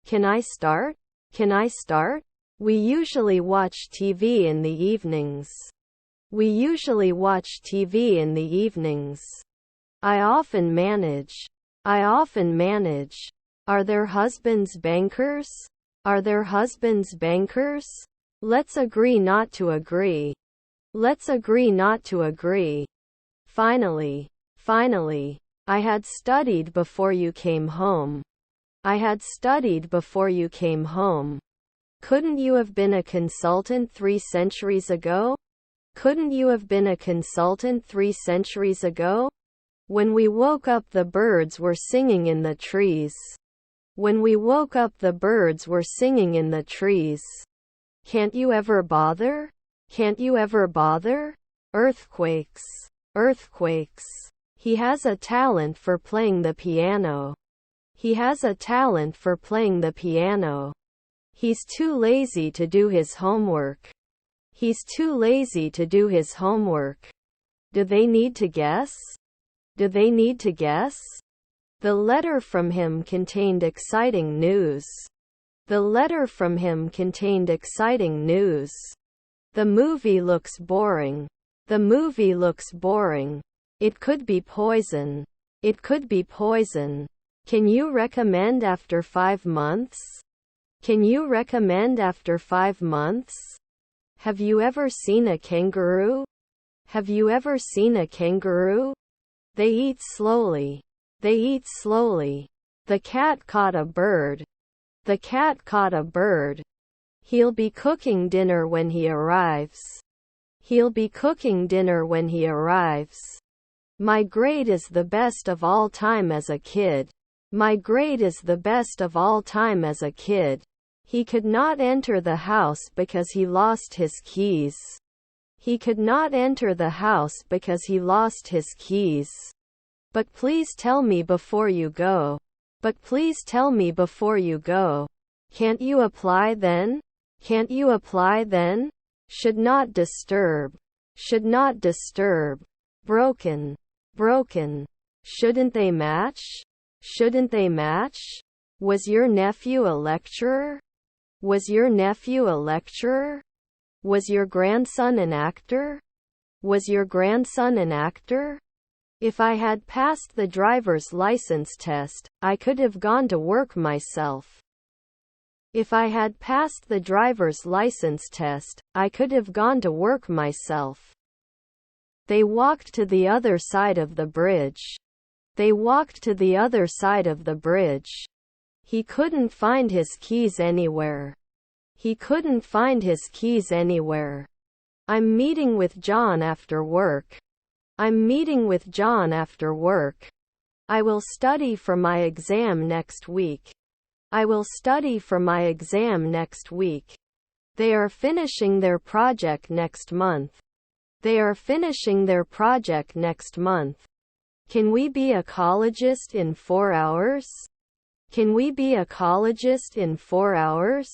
Can I start? Can I start? We usually watch TV in the evenings. We usually watch TV in the evenings. I often manage. I often manage. Are their husbands bankers? Are their husbands bankers? Let's agree not to agree. Let's agree not to agree. Finally. Finally. I had studied before you came home. I had studied before you came home. Couldn't you have been a consultant 3 centuries ago? Couldn't you have been a consultant 3 centuries ago? When we woke up, the birds were singing in the trees. When we woke up, the birds were singing in the trees. Can't you ever bother? Can't you ever bother? Earthquakes. Earthquakes. He has a talent for playing the piano. He has a talent for playing the piano. He's too lazy to do his homework. He's too lazy to do his homework. Do they need to guess? Do they need to guess? The letter from him contained exciting news. The letter from him contained exciting news. The movie looks boring. The movie looks boring. It could be poison. It could be poison. Can you recommend after 5 months? Can you recommend after 5 months? Have you ever seen a kangaroo? Have you ever seen a kangaroo? They eat slowly. They eat slowly. The cat caught a bird. The cat caught a bird. He'll be cooking dinner when he arrives. He'll be cooking dinner when he arrives. My grade is the best of all time as a kid. My grade is the best of all time as a kid. He could not enter the house because he lost his keys. He could not enter the house because he lost his keys. But please tell me before you go. But please tell me before you go. Can't you apply then? Can't you apply then? Should not disturb. Should not disturb. Broken. Broken. Shouldn't they match? Shouldn't they match? Was your nephew a lecturer? Was your nephew a lecturer? Was your grandson an actor? Was your grandson an actor? If I had passed the driver's license test, I could have gone to work myself. If I had passed the driver's license test, I could have gone to work myself. They walked to the other side of the bridge. They walked to the other side of the bridge. He couldn't find his keys anywhere. He couldn't find his keys anywhere. I'm meeting with John after work. I'm meeting with John after work. I will study for my exam next week. I will study for my exam next week. They are finishing their project next month. They are finishing their project next month. Can we be ecologist in 4 hours? Can we be ecologist in 4 hours?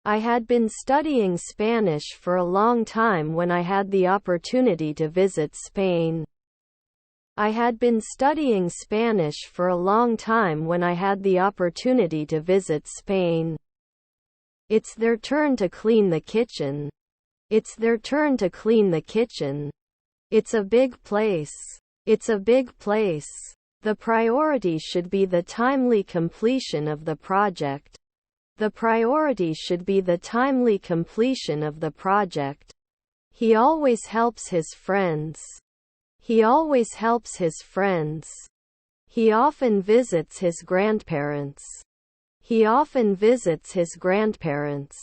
I had been studying Spanish for a long time when I had the opportunity to visit Spain. I had been studying Spanish for a long time when I had the opportunity to visit Spain. It's their turn to clean the kitchen. It's their turn to clean the kitchen. It's a big place. It's a big place. The priority should be the timely completion of the project. The priority should be the timely completion of the project. He always helps his friends. He always helps his friends. He often visits his grandparents. He often visits his grandparents.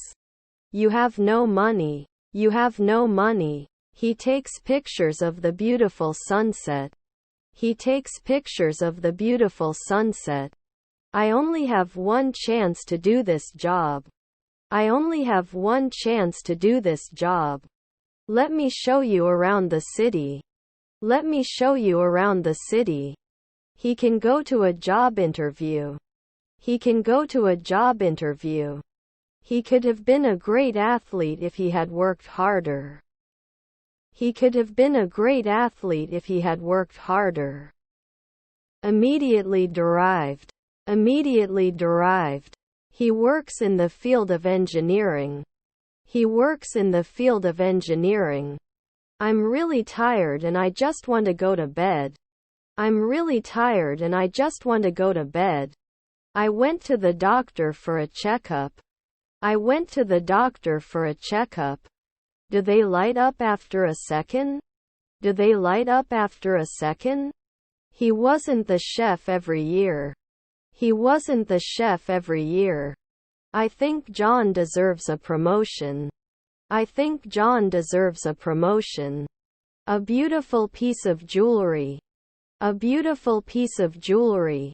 You have no money. You have no money. He takes pictures of the beautiful sunset. He takes pictures of the beautiful sunset. I only have one chance to do this job. I only have one chance to do this job. Let me show you around the city. Let me show you around the city. He can go to a job interview. He can go to a job interview. He could have been a great athlete if he had worked harder. He could have been a great athlete if he had worked harder. Immediately derived. Immediately derived. He works in the field of engineering. He works in the field of engineering. I'm really tired and I just want to go to bed. I'm really tired and I just want to go to bed. I went to the doctor for a checkup. I went to the doctor for a checkup. Do they light up after a second? Do they light up after a second? He wasn't the chef every year. He wasn't the chef every year. I think John deserves a promotion. I think John deserves a promotion. A beautiful piece of jewelry. A beautiful piece of jewelry.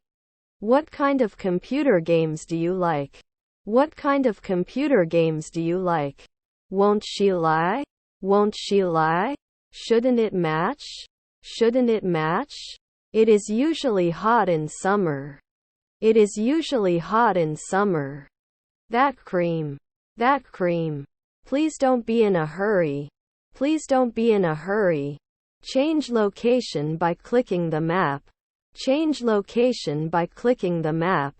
What kind of computer games do you like? What kind of computer games do you like? Won't she lie? Won't she lie? Shouldn't it match? Shouldn't it match? It is usually hot in summer. It is usually hot in summer. That cream. That cream. Please don't be in a hurry. Please don't be in a hurry. Change location by clicking the map. Change location by clicking the map.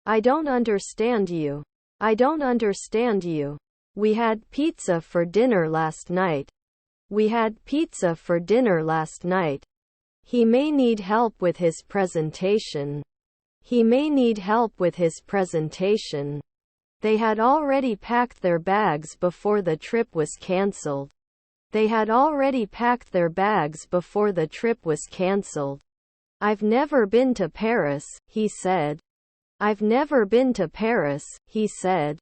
I don't understand you. I don't understand you. We had pizza for dinner last night. We had pizza for dinner last night. He may need help with his presentation. He may need help with his presentation. They had already packed their bags before the trip was cancelled. They had already packed their bags before the trip was cancelled. I've never been to Paris, he said. I've never been to Paris, he said.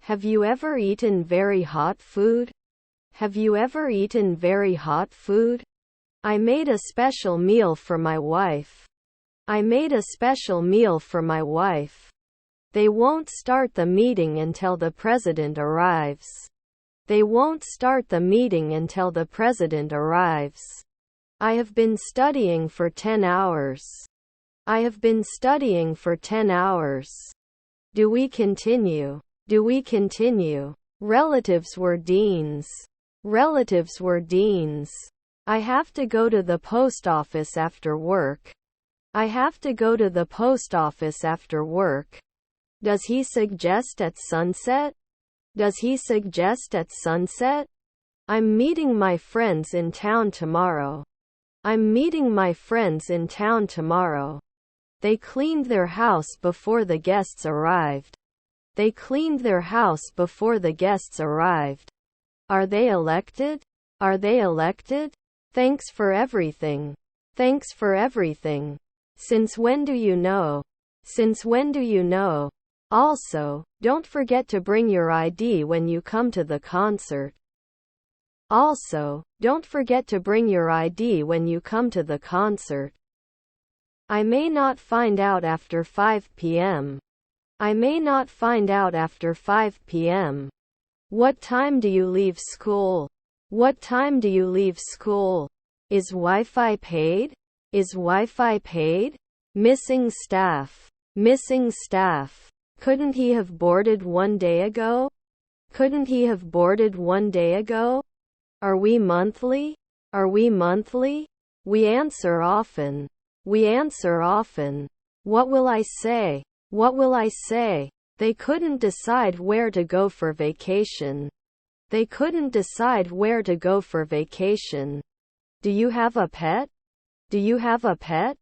Have you ever eaten very hot food? Have you ever eaten very hot food? I made a special meal for my wife. I made a special meal for my wife. They won't start the meeting until the president arrives. They won't start the meeting until the president arrives. I have been studying for 10 hours. I have been studying for 10 hours. Do we continue? Do we continue? Relatives were deans. Relatives were deans. I have to go to the post office after work. I have to go to the post office after work. Does he suggest at sunset? Does he suggest at sunset? I'm meeting my friends in town tomorrow. I'm meeting my friends in town tomorrow. They cleaned their house before the guests arrived. They cleaned their house before the guests arrived. Are they elected? Are they elected? Thanks for everything. Thanks for everything. Since when do you know? Since when do you know? Also, don't forget to bring your ID when you come to the concert. Also, don't forget to bring your ID when you come to the concert. I may not find out after 5 p.m. I may not find out after 5 p.m. What time do you leave school? What time do you leave school? Is Wi-Fi paid? Is Wi-Fi paid? Missing staff. Missing staff. Couldn't he have boarded 1 day ago? Couldn't he have boarded 1 day ago? Are we monthly? Are we monthly? We answer often. We answer often. What will I say? What will I say? They couldn't decide where to go for vacation. They couldn't decide where to go for vacation. Do you have a pet? Do you have a pet?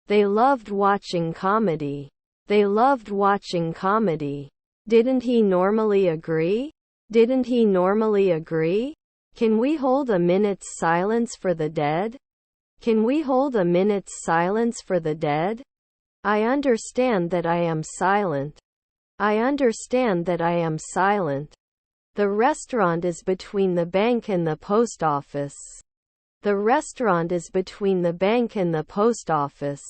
They loved watching comedy. They loved watching comedy. Didn't he normally agree? Didn't he normally agree? Can we hold a minute's silence for the dead? Can we hold a minute's silence for the dead? I understand that I am silent. I understand that I am silent. The restaurant is between the bank and the post office. The restaurant is between the bank and the post office.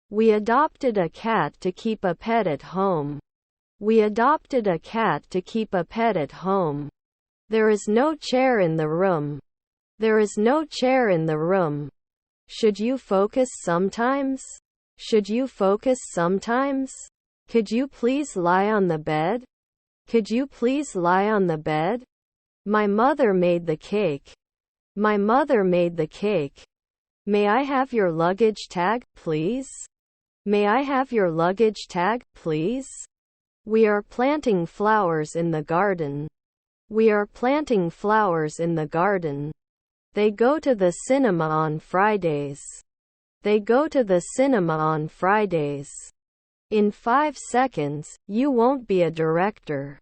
We adopted a cat to keep a pet at home. We adopted a cat to keep a pet at home. There is no chair in the room. There is no chair in the room. Should you focus sometimes? Should you focus sometimes? Could you please lie on the bed? Could you please lie on the bed? My mother made the cake. My mother made the cake. May I have your luggage tag, please? May I have your luggage tag, please? We are planting flowers in the garden. We are planting flowers in the garden. They go to the cinema on Fridays. They go to the cinema on Fridays. In 5 seconds, you won't be a director.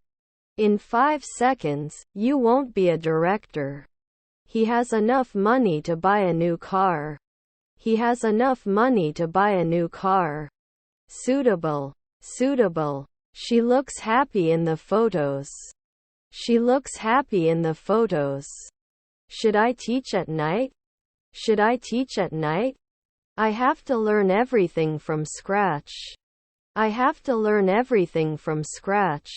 In 5 seconds, you won't be a director. He has enough money to buy a new car. He has enough money to buy a new car. Suitable. Suitable. She looks happy in the photos. She looks happy in the photos. Should I teach at night? Should I teach at night? I have to learn everything from scratch. I have to learn everything from scratch.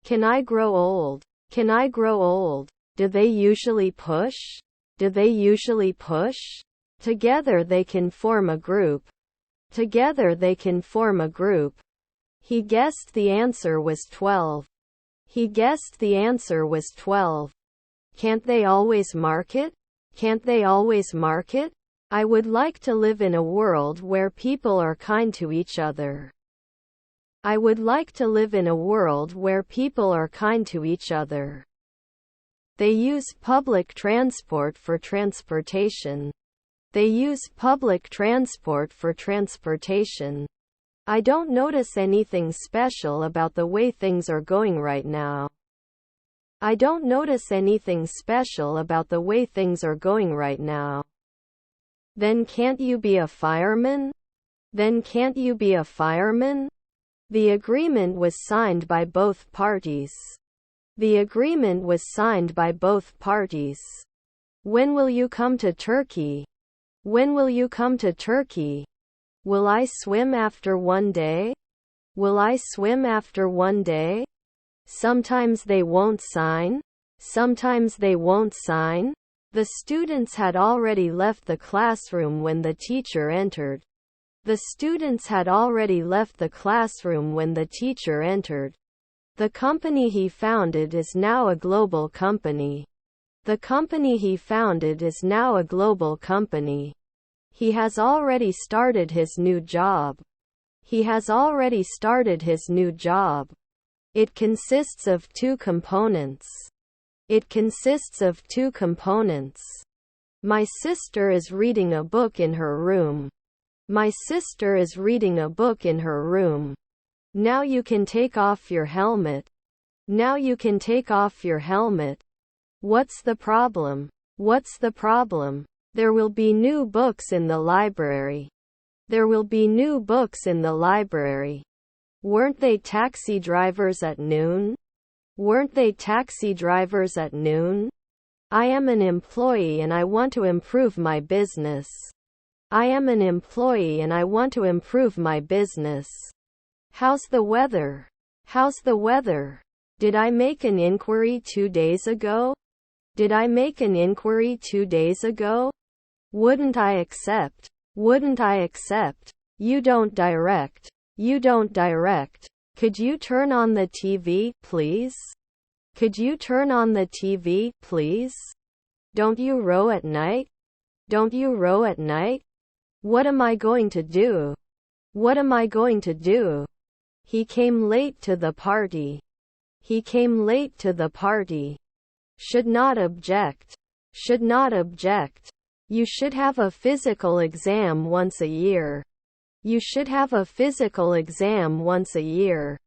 Can I grow old? Can I grow old? Do they usually push? Do they usually push? Together they can form a group. Together they can form a group. He guessed the answer was 12. He guessed the answer was 12. Can't they always mark it? Can't they always mark it? I would like to live in a world where people are kind to each other. I would like to live in a world where people are kind to each other. They use public transport for transportation. They use public transport for transportation. I don't notice anything special about the way things are going right now. I don't notice anything special about the way things are going right now. Then can't you be a fireman? Then can't you be a fireman? The agreement was signed by both parties. The agreement was signed by both parties. When will you come to Turkey? When will you come to Turkey? Will I swim after one day? Will I swim after one day? Sometimes they won't sign. Sometimes they won't sign. The students had already left the classroom when the teacher entered. The students had already left the classroom when the teacher entered. The company he founded is now a global company. The company he founded is now a global company. He has already started his new job. He has already started his new job. It consists of 2 components. It consists of 2 components. My sister is reading a book in her room. My sister is reading a book in her room. Now you can take off your helmet. Now you can take off your helmet. What's the problem? What's the problem? There will be new books in the library. There will be new books in the library. Weren't they taxi drivers at noon? Weren't they taxi drivers at noon? I am an employee and I want to improve my business. I am an employee and I want to improve my business. How's the weather? How's the weather? Did I make an inquiry 2 days ago? Did I make an inquiry 2 days ago? Wouldn't I accept? Wouldn't I accept? You don't direct. You don't direct. Could you turn on the TV, please? Could you turn on the TV, please? Don't you row at night? Don't you row at night? What am I going to do? What am I going to do? He came late to the party. He came late to the party. Should not object. Should not object. You should have a physical exam once a year. You should have a physical exam once a year.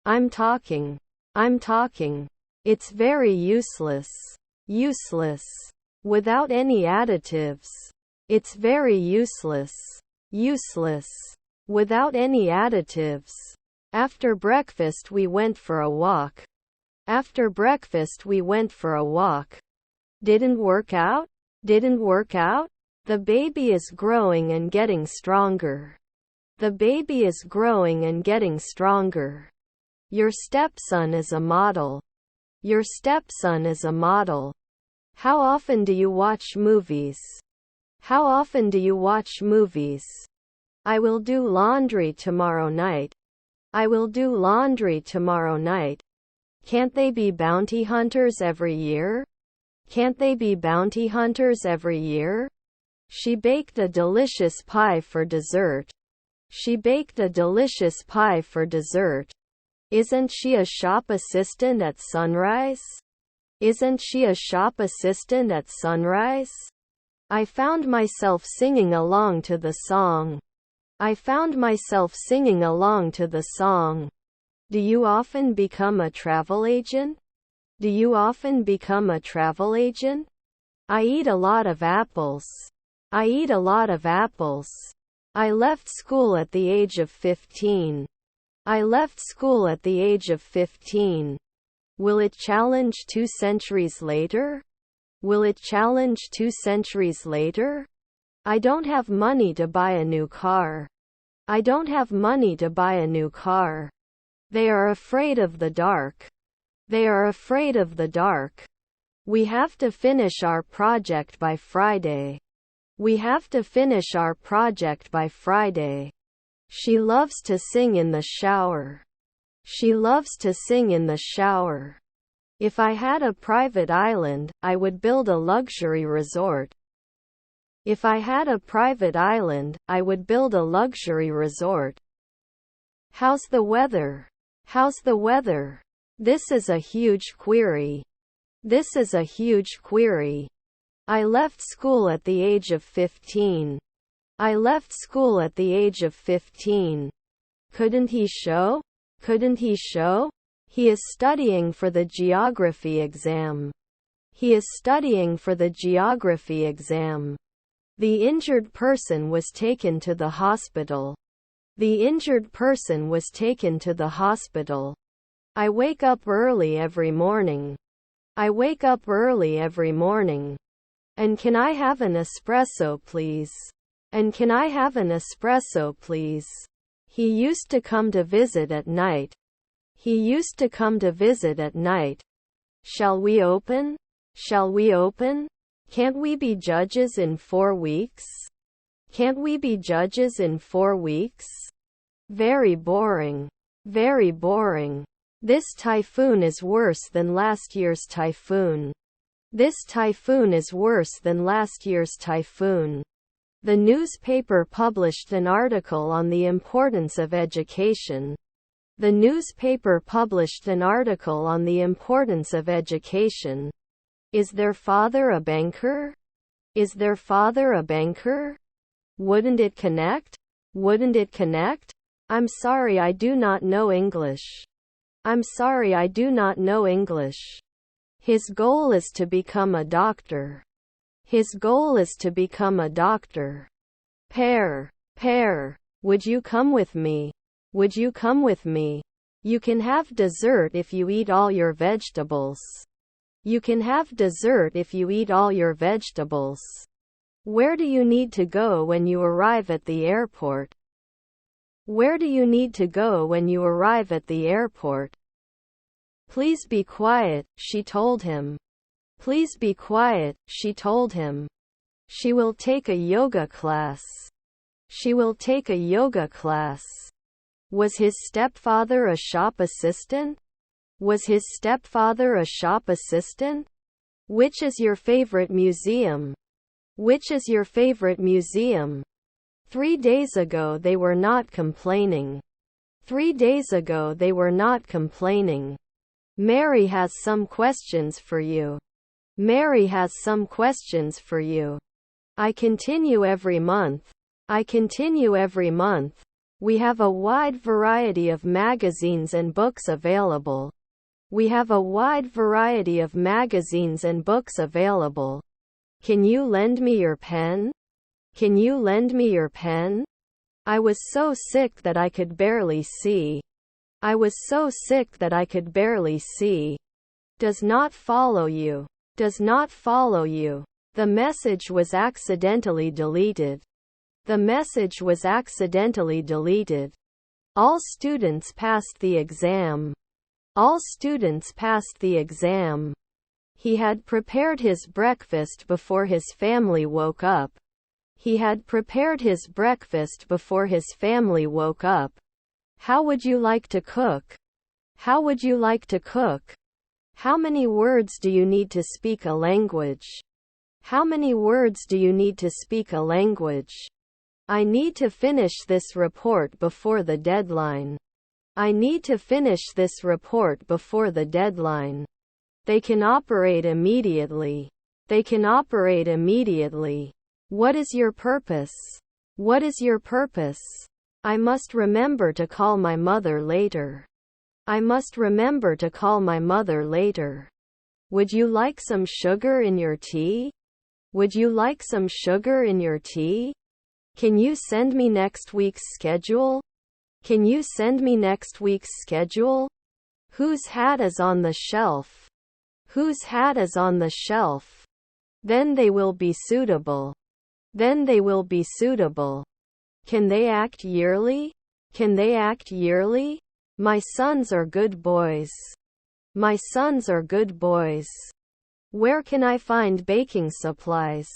I'm talking. I'm talking. It's very useless. Useless. Without any additives. It's very useless. Useless. Without any additives. After breakfast we went for a walk. After breakfast we went for a walk. Didn't work out? Didn't work out? The baby is growing and getting stronger. The baby is growing and getting stronger. Your stepson is a model. Your stepson is a model. How often do you watch movies? How often do you watch movies? I will do laundry tomorrow night. I will do laundry tomorrow night. Can't they be bounty hunters every year? Can't they be bounty hunters every year? She baked a delicious pie for dessert. She baked a delicious pie for dessert. Isn't she a shop assistant at Sunrise? Isn't she a shop assistant at Sunrise? I found myself singing along to the song. I found myself singing along to the song. Do you often become a travel agent? Do you often become a travel agent? I eat a lot of apples. I eat a lot of apples. I left school at the age of 15. I left school at the age of 15. Will it challenge 2 centuries later? Will it challenge 2 centuries later? I don't have money to buy a new car. I don't have money to buy a new car. They are afraid of the dark. They are afraid of the dark. We have to finish our project by Friday. We have to finish our project by Friday. She loves to sing in the shower. She loves to sing in the shower. If I had a private island, I would build a luxury resort. If I had a private island, I would build a luxury resort. How's the weather? How's the weather? This is a huge query. This is a huge query. I left school at the age of 15. I left school at the age of 15. Couldn't he show? Couldn't he show? He is studying for the geography exam. He is studying for the geography exam. The injured person was taken to the hospital. The injured person was taken to the hospital. I wake up early every morning. I wake up early every morning. And can I have an espresso, please? And can I have an espresso, please? He used to come to visit at night. He used to come to visit at night. Shall we open? Shall we open? Can't we be judges in 4 weeks? Can't we be judges in 4 weeks? Very boring. Very boring. This typhoon is worse than last year's typhoon. This typhoon is worse than last year's typhoon. The newspaper published an article on the importance of education. The newspaper published an article on the importance of education. Is their father a banker? Is their father a banker? Wouldn't it connect? Wouldn't it connect? I'm sorry, I do not know English. I'm sorry, I do not know English. His goal is to become a doctor. His goal is to become a doctor. Pear, would you come with me? Would you come with me? You can have dessert if you eat all your vegetables. You can have dessert if you eat all your vegetables. Where do you need to go when you arrive at the airport? Where do you need to go when you arrive at the airport? Please be quiet, she told him. Please be quiet, she told him. She will take a yoga class. She will take a yoga class. Was his stepfather a shop assistant? Was his stepfather a shop assistant? Which is your favorite museum? Which is your favorite museum? 3 days ago they were not complaining. 3 days ago they were not complaining. Mary has some questions for you. Mary has some questions for you. I continue every month. I continue every month. We have a wide variety of magazines and books available. We have a wide variety of magazines and books available. Can you lend me your pen? Can you lend me your pen? I was so sick that I could barely see. I was so sick that I could barely see. Does not follow you. Does not follow you. The message was accidentally deleted. The message was accidentally deleted. All students passed the exam. All students passed the exam. He had prepared his breakfast before his family woke up. He had prepared his breakfast before his family woke up. How would you like to cook? How would you like to cook? How many words do you need to speak a language? How many words do you need to speak a language? I need to finish this report before the deadline. I need to finish this report before the deadline. They can operate immediately. They can operate immediately. What is your purpose? What is your purpose? I must remember to call my mother later. I must remember to call my mother later. Would you like some sugar in your tea? Would you like some sugar in your tea? Can you send me next week's schedule? Can you send me next week's schedule? Whose hat is on the shelf? Whose hat is on the shelf? Then they will be suitable. Then they will be suitable. Can they act yearly? Can they act yearly? My sons are good boys. My sons are good boys. Where can I find baking supplies?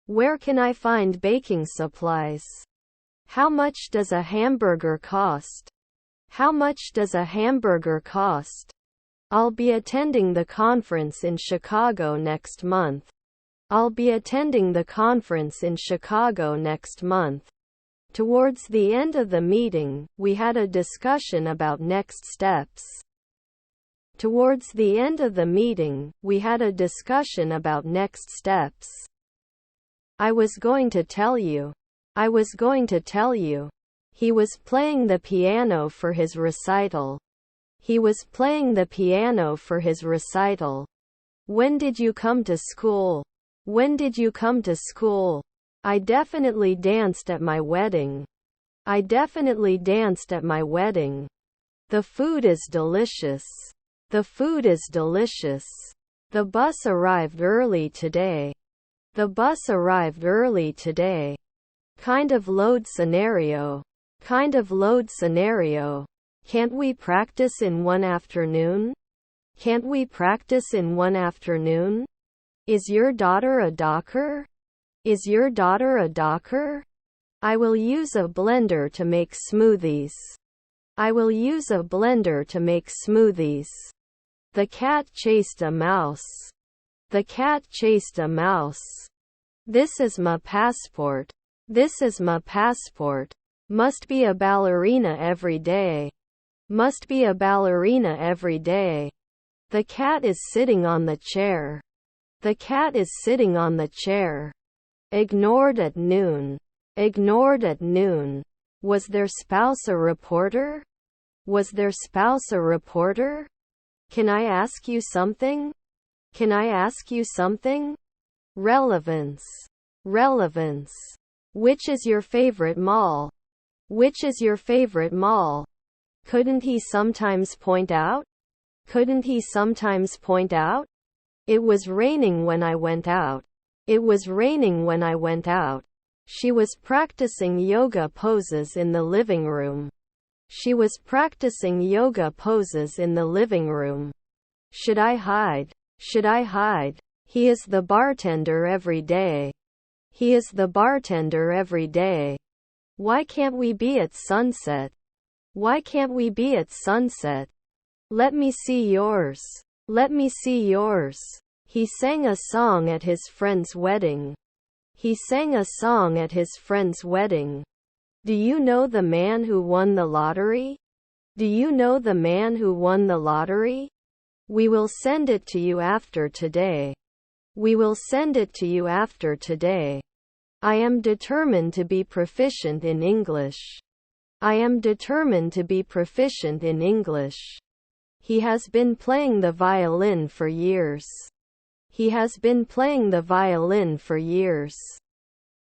Where can I find baking supplies? How much does a hamburger cost? How much does a hamburger cost? I'll be attending the conference in Chicago next month. I'll be attending the conference in Chicago next month. Towards the end of the meeting, we had a discussion about next steps. Towards the end of the meeting, we had a discussion about next steps. I was going to tell you. I was going to tell you. He was playing the piano for his recital. He was playing the piano for his recital. When did you come to school? When did you come to school? I definitely danced at my wedding. I definitely danced at my wedding. The food is delicious. The food is delicious. The bus arrived early today. The bus arrived early today. Kind of load scenario. Kind of load scenario. Can't we practice in one afternoon? Can't we practice in one afternoon? Is your daughter a docker? Is your daughter a docker? I will use a blender to make smoothies. I will use a blender to make smoothies. The cat chased a mouse. The cat chased a mouse. This is my passport. This is my passport. Must be a ballerina every day. Must be a ballerina every day. The cat is sitting on the chair. The cat is sitting on the chair. Ignored at noon. Ignored at noon. Was their spouse a reporter? Was their spouse a reporter? Can I ask you something? Can I ask you something? Relevance. Relevance. Which is your favorite mall? Which is your favorite mall? Couldn't he sometimes point out? Couldn't he sometimes point out? It was raining when I went out. It was raining when I went out. She was practicing yoga poses in the living room. She was practicing yoga poses in the living room. Should I hide? Should I hide? He is the bartender every day. He is the bartender every day. Why can't we be at sunset? Why can't we be at sunset? Let me see yours. Let me see yours. He sang a song at his friend's wedding. He sang a song at his friend's wedding. Do you know the man who won the lottery? Do you know the man who won the lottery? We will send it to you after today. We will send it to you after today. I am determined to be proficient in English. I am determined to be proficient in English. He has been playing the violin for years. He has been playing the violin for years.